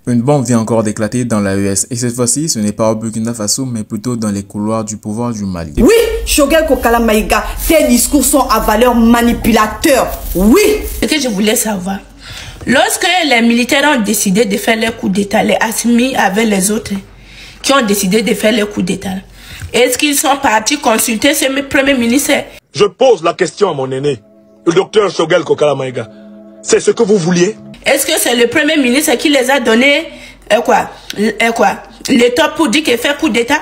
Une bombe vient encore d'éclater dans l'AES et cette fois-ci, ce n'est pas au Burkina Faso mais plutôt dans les couloirs du pouvoir du Mali. Oui, Choguel Kokala Maïga, tes discours sont à valeur manipulateur. Oui. Ce que je voulais savoir, lorsque les militaires ont décidé de faire les coups d'État, les Assimi avec les autres qui ont décidé de faire les coups d'État, est-ce qu'ils sont partis consulter ce premier ministre? Je pose la question à mon aîné, le docteur Choguel Kokala Maïga. C'est ce que vous vouliez? Est-ce que c'est le premier ministre qui les a donné le top pour dire qu'il fait coup d'État?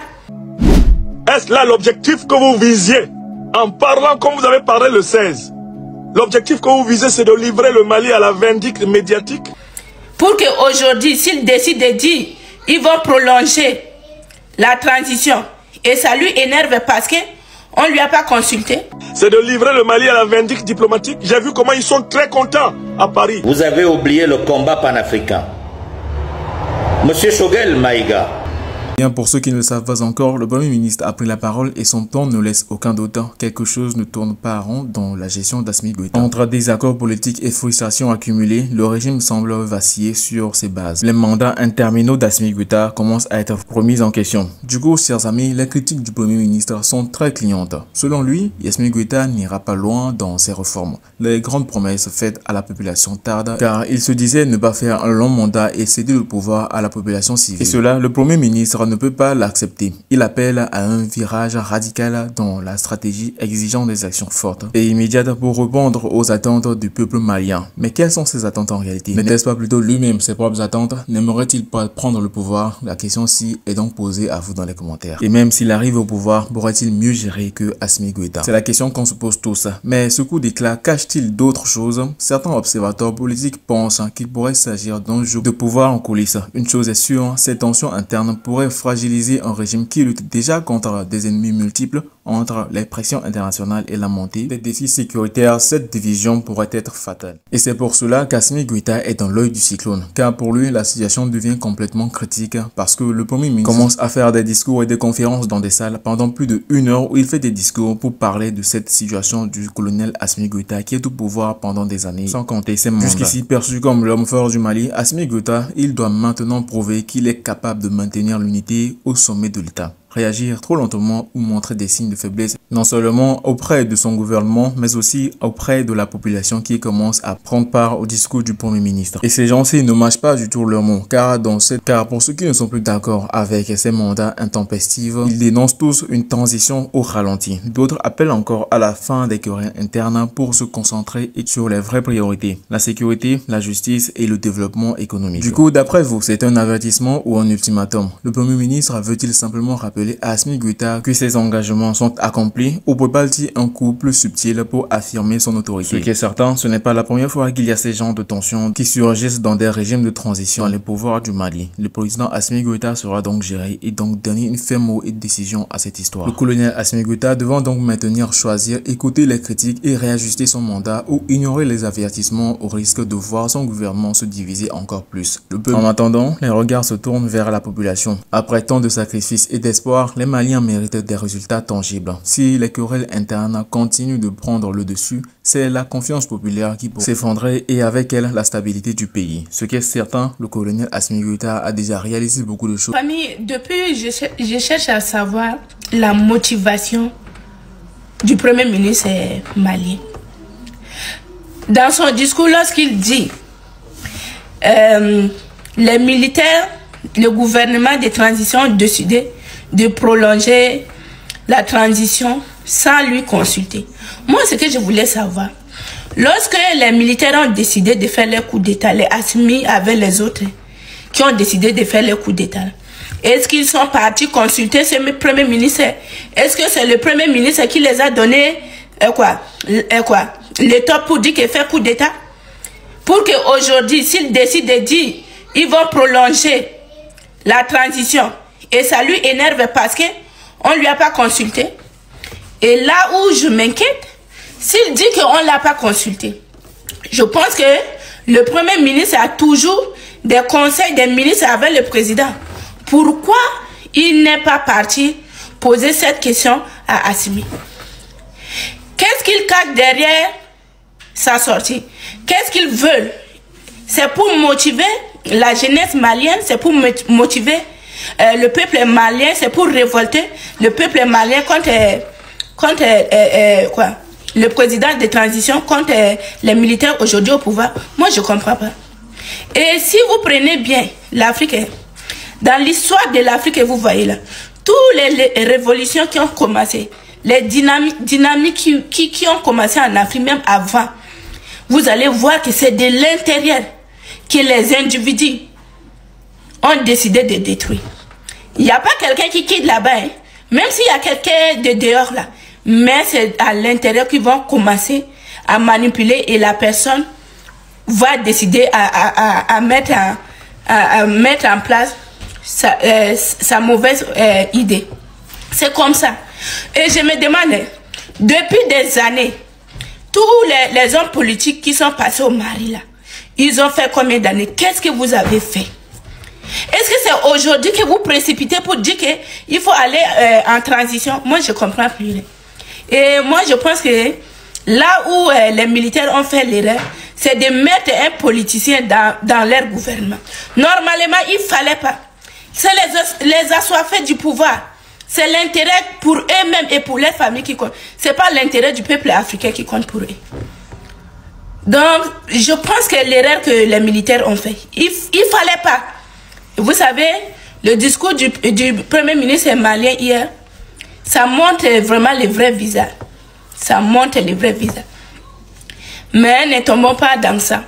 Est-ce là l'objectif que vous visiez en parlant comme vous avez parlé le 16? L'objectif que vous visez, c'est de livrer le Mali à la vindicte médiatique? Pour qu'aujourd'hui, s'ils décident de dire ils vont prolonger la transition et ça lui énerve parce qu'on ne lui a pas consulté. C'est de livrer le Mali à la vindicte diplomatique. J'ai vu comment ils sont très contents à Paris. Vous avez oublié le combat panafricain. Monsieur Choguel Maïga. Bien, pour ceux qui ne le savent pas encore, le Premier ministre a pris la parole et son plan ne laisse aucun doute. Quelque chose ne tourne pas rond dans la gestion d'Assimi Goïta. Entre désaccords politiques et frustrations accumulées, le régime semble vaciller sur ses bases. Les mandats interminaux d'Assimi Goïta commencent à être remis en question. Du coup, chers amis, les critiques du Premier ministre sont très clientes. Selon lui, Assimi Goïta n'ira pas loin dans ses réformes. Les grandes promesses faites à la population tardent car il se disait ne pas faire un long mandat et céder le pouvoir à la population civile. Et cela, le Premier ministre ne peut pas l'accepter. Il appelle à un virage radical dans la stratégie exigeant des actions fortes et immédiates pour répondre aux attentes du peuple malien. Mais quelles sont ces attentes en réalité? Mais n'est-ce pas plutôt lui-même ses propres attentes? N'aimerait-il pas prendre le pouvoir? La question-ci est donc posée à vous dans les commentaires. Et même s'il arrive au pouvoir, pourrait-il mieux gérer que Assimi Goïta? C'est la question qu'on se pose tous. Mais ce coup d'éclat cache-t-il d'autres choses? Certains observateurs politiques pensent qu'il pourrait s'agir d'un jeu de pouvoir en coulisses. Une chose est sûre, ces tensions internes pourraient fragiliser un régime qui lutte déjà contre des ennemis multiples. Entre les pressions internationales et la montée des défis sécuritaires, cette division pourrait être fatale. Et c'est pour cela qu'Assimi Goïta est dans l'œil du cyclone, car pour lui, la situation devient complètement critique parce que le Premier ministre commence à faire des discours et des conférences dans des salles pendant plus de 1 heure où il fait des discours pour parler de cette situation du colonel Assimi Goïta qui est au pouvoir pendant des années, sans compter ses mandats. Jusqu'ici perçu comme l'homme fort du Mali, Assimi Goïta, il doit maintenant prouver qu'il est capable de maintenir l'unité au sommet de l'État. Réagir trop lentement ou montrer des signes de faiblesse, non seulement auprès de son gouvernement, mais aussi auprès de la population qui commence à prendre part au discours du Premier ministre. Et ces gens-ci ne mâchent pas du tout leurs mots, car pour ceux qui ne sont plus d'accord avec ces mandats intempestifs, ils dénoncent tous une transition au ralenti. D'autres appellent encore à la fin des querelles internes pour se concentrer sur les vraies priorités, la sécurité, la justice et le développement économique. Du coup, d'après vous, c'est un avertissement ou un ultimatum? Le Premier ministre veut-il simplement rappeler à Assimi Goïta que ses engagements sont accomplis ou prépare-t-il un coup plus subtil pour affirmer son autorité? Ce qui est certain, ce n'est pas la première fois qu'il y a ces genres de tensions qui surgissent dans des régimes de transition dans les pouvoirs du Mali. Le président Assimi Goïta sera donc géré et donc donner une ferme mot et décision à cette histoire. Le colonel Assimi Goïta devant donc maintenir, choisir, écouter les critiques et réajuster son mandat ou ignorer les avertissements au risque de voir son gouvernement se diviser encore plus. En attendant, les regards se tournent vers la population. Après tant de sacrifices et d'espoir, les Maliens méritent des résultats tangibles. Si les querelles internes continuent de prendre le dessus, c'est la confiance populaire qui peut s'effondrer et avec elle la stabilité du pays. Ce qui est certain, le colonel Assimi Goïta a déjà réalisé beaucoup de choses. Famille, depuis, je cherche à savoir la motivation du Premier ministre malien. Dans son discours, lorsqu'il dit les militaires, le gouvernement de transition ont décidé de prolonger la transition sans lui consulter. Moi, ce que je voulais savoir, lorsque les militaires ont décidé de faire les coups d'État, les Assimi avec les autres qui ont décidé de faire les coups d'État, est-ce qu'ils sont partis consulter ce Premier ministre? Est-ce que c'est le Premier ministre qui les a donné le top pour dire qu'il fait coup d'État? Pour qu'aujourd'hui, s'ils décident de dire ils vont prolonger la transition et ça lui énerve parce qu'on ne lui a pas consulté. Et là où je m'inquiète, s'il dit qu'on ne l'a pas consulté, je pense que le Premier ministre a toujours des conseils des ministres avec le président. Pourquoi il n'est pas parti poser cette question à Assimi? Qu'est-ce qu'il cache derrière sa sortie? Qu'est-ce qu'ils veulent? C'est pour motiver la jeunesse malienne, c'est pour motiver le peuple malien, c'est pour révolter le peuple malien contre le président de transition, contre les militaires aujourd'hui au pouvoir. Moi, je ne comprends pas. Et si vous prenez bien l'Afrique, dans l'histoire de l'Afrique, vous voyez là, toutes les révolutions qui ont commencé, les dynamiques qui ont commencé en Afrique, même avant, vous allez voir que c'est de l'intérieur que les individus ont décidé de détruire. Il n'y a pas quelqu'un qui quitte là-bas, hein. Même s'il y a quelqu'un de dehors là, mais c'est à l'intérieur qu'ils vont commencer à manipuler et la personne va décider à mettre en place sa mauvaise idée. C'est comme ça. Et je me demande, depuis des années, tous les hommes politiques qui sont passés au Mali là, ils ont fait combien d'années? Qu'est-ce que vous avez fait? Est-ce que c'est aujourd'hui que vous précipitez pour dire qu'il faut aller en transition? Moi, je ne comprends plus. Et moi, je pense que là où les militaires ont fait l'erreur, c'est de mettre un politicien dans leur gouvernement. Normalement, il ne fallait pas. C'est les assoiffés du pouvoir. C'est l'intérêt pour eux-mêmes et pour leur famille qui compte. Ce n'est pas l'intérêt du peuple africain qui compte pour eux. Donc, je pense que l'erreur que les militaires ont fait, il ne fallait pas. Vous savez, le discours du Premier ministre malien hier, ça montre vraiment le vrai visage. Ça montre le vrai visage. Mais ne tombons pas dans ça.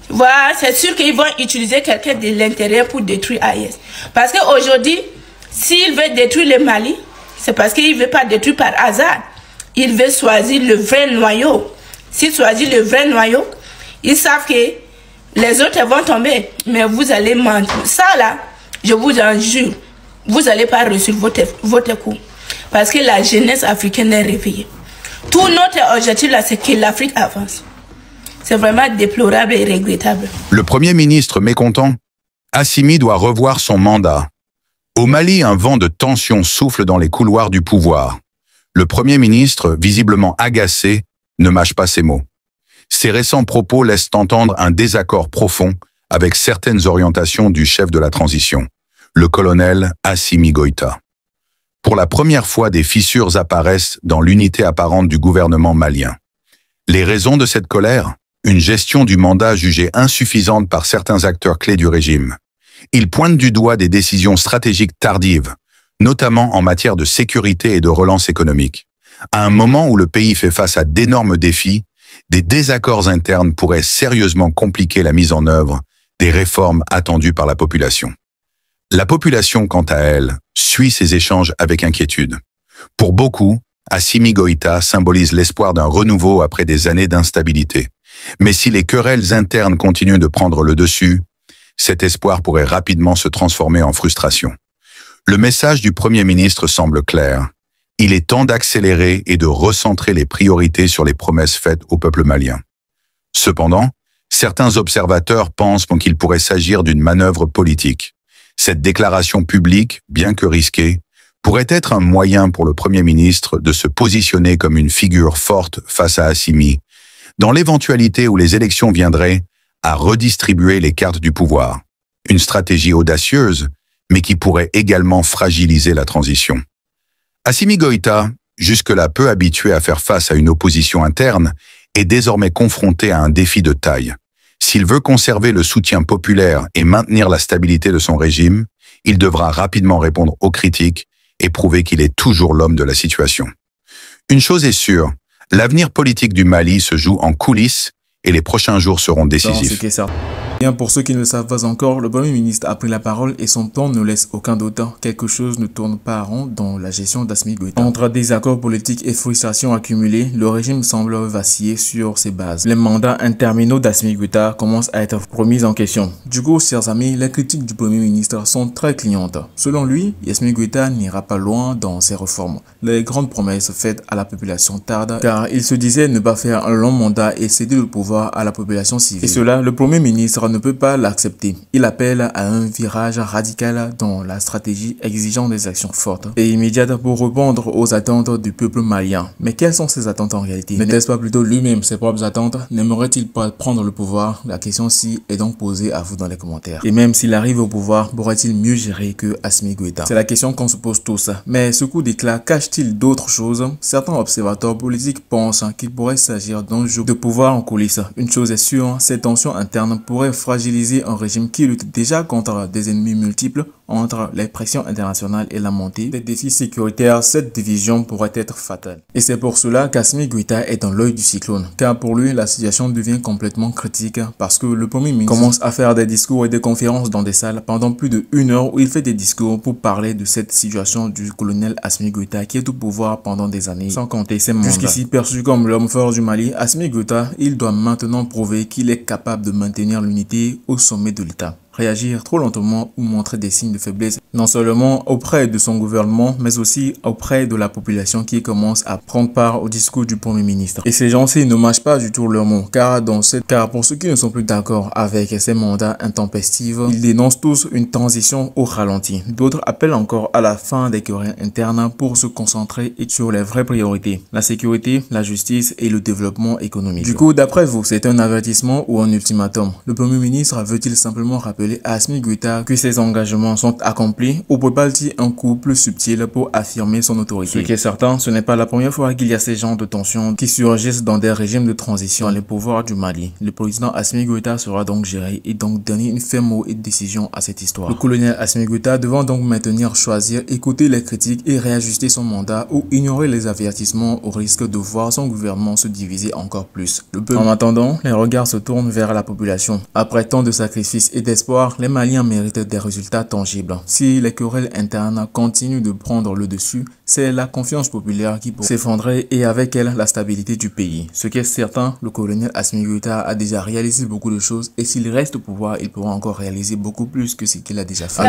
Voilà, c'est sûr qu'ils vont utiliser quelqu'un de l'intérieur pour détruire AES. Parce qu'aujourd'hui, s'il veut détruire le Mali, c'est parce qu'il ne veut pas détruire par hasard. Il veut choisir le vrai noyau. S'il choisit le vrai noyau, ils savent que les autres vont tomber. Mais vous allez mentir. Ça là, je vous en jure, vous n'allez pas réussir votre coup. Parce que la jeunesse africaine est réveillée. Tout notre objectif là, c'est que l'Afrique avance. C'est vraiment déplorable et regrettable. Le Premier ministre mécontent, Assimi doit revoir son mandat. Au Mali, un vent de tension souffle dans les couloirs du pouvoir. Le Premier ministre, visiblement agacé, ne mâche pas ses mots. Ses récents propos laissent entendre un désaccord profond avec certaines orientations du chef de la transition, le colonel Assimi Goïta. Pour la première fois, des fissures apparaissent dans l'unité apparente du gouvernement malien. Les raisons de cette colère? Une gestion du mandat jugée insuffisante par certains acteurs clés du régime. Ils pointent du doigt des décisions stratégiques tardives, notamment en matière de sécurité et de relance économique. À un moment où le pays fait face à d'énormes défis, des désaccords internes pourraient sérieusement compliquer la mise en œuvre des réformes attendues par la population. La population, quant à elle, suit ces échanges avec inquiétude. Pour beaucoup, Assimi Goïta symbolise l'espoir d'un renouveau après des années d'instabilité. Mais si les querelles internes continuent de prendre le dessus, cet espoir pourrait rapidement se transformer en frustration. Le message du Premier ministre semble clair. Il est temps d'accélérer et de recentrer les priorités sur les promesses faites au peuple malien. Cependant, certains observateurs pensent qu'il pourrait s'agir d'une manœuvre politique. Cette déclaration publique, bien que risquée, pourrait être un moyen pour le Premier ministre de se positionner comme une figure forte face à Assimi, dans l'éventualité où les élections viendraient à redistribuer les cartes du pouvoir. Une stratégie audacieuse, mais qui pourrait également fragiliser la transition. Assimi Goïta, jusque-là peu habitué à faire face à une opposition interne, est désormais confronté à un défi de taille. S'il veut conserver le soutien populaire et maintenir la stabilité de son régime, il devra rapidement répondre aux critiques et prouver qu'il est toujours l'homme de la situation. Une chose est sûre, l'avenir politique du Mali se joue en coulisses et les prochains jours seront décisifs. Bien, pour ceux qui ne le savent pas encore, le Premier ministre a pris la parole et son ton ne laisse aucun doute. Quelque chose ne tourne pas rond dans la gestion d'Assimi Goïta. Entre désaccords politiques et frustrations accumulées, le régime semble vaciller sur ses bases. Les mandats interminaux d'Assimi Goïta commencent à être remis en question. Du coup, chers amis, les critiques du Premier ministre sont très clientes. Selon lui, Assimi Goïta n'ira pas loin dans ses réformes. Les grandes promesses faites à la population tardent, car il se disait ne pas faire un long mandat et céder le pouvoir à la population civile. Et cela, le Premier ministre ne peut pas l'accepter. Il appelle à un virage radical dans la stratégie exigeant des actions fortes et immédiates pour répondre aux attentes du peuple malien. Mais quelles sont ces attentes en réalité? N'était-ce pas plutôt lui-même ses propres attentes? N'aimerait-il pas prendre le pouvoir? La question-ci est donc posée à vous dans les commentaires. Et même s'il arrive au pouvoir, pourrait-il mieux gérer que Assimi Goïta? C'est la question qu'on se pose tous. Mais ce coup d'éclat cache-t-il d'autres choses? Certains observateurs politiques pensent qu'il pourrait s'agir d'un jeu de pouvoir en coulisses. Une chose est sûre, ces tensions internes pourraient fragiliser un régime qui lutte déjà contre des ennemis multiples. Entre les pressions internationales et la montée des défis sécuritaires, cette division pourrait être fatale. Et c'est pour cela qu'Assimi Goïta est dans l'œil du cyclone, car pour lui, la situation devient complètement critique parce que le Premier ministre commence à faire des discours et des conférences dans des salles pendant plus de 1 heure où il fait des discours pour parler de cette situation du colonel Assimi Goïta qui est au pouvoir pendant des années, sans compter ses mandats. Jusqu'ici perçu comme l'homme fort du Mali, Assimi Goïta, il doit maintenant prouver qu'il est capable de maintenir l'unité au sommet de l'État. Réagir trop lentement ou montrer des signes de faiblesse, non seulement auprès de son gouvernement, mais aussi auprès de la population qui commence à prendre part au discours du Premier ministre. Et ces gens-ci ne mâchent pas du tout leurs mots, car pour ceux qui ne sont plus d'accord avec ces mandats intempestifs, ils dénoncent tous une transition au ralenti. D'autres appellent encore à la fin des querelles internes pour se concentrer sur les vraies priorités, la sécurité, la justice et le développement économique. Du coup, d'après vous, c'est un avertissement ou un ultimatum? Le Premier ministre veut-il simplement rappeler à Assimi Goïta que ses engagements sont accomplis ou prépare-t-il un coup plus subtil pour affirmer son autorité? Ce qui est certain, ce n'est pas la première fois qu'il y a ces genres de tensions qui surgissent dans des régimes de transition dans les pouvoirs du Mali. Le président Assimi Goïta sera donc géré et donc donner une ferme mot et décision à cette histoire. Le colonel Assimi Goïta devant donc maintenir, choisir, écouter les critiques et réajuster son mandat ou ignorer les avertissements au risque de voir son gouvernement se diviser encore plus. En attendant, les regards se tournent vers la population. Après tant de sacrifices et d'espoir, les Maliens méritent des résultats tangibles. Si les querelles internes continuent de prendre le dessus, c'est la confiance populaire qui peut s'effondrer et avec elle la stabilité du pays. Ce qui est certain, le colonel Assimi Goïta a déjà réalisé beaucoup de choses et s'il reste au pouvoir, il pourra encore réaliser beaucoup plus que ce qu'il a déjà fait.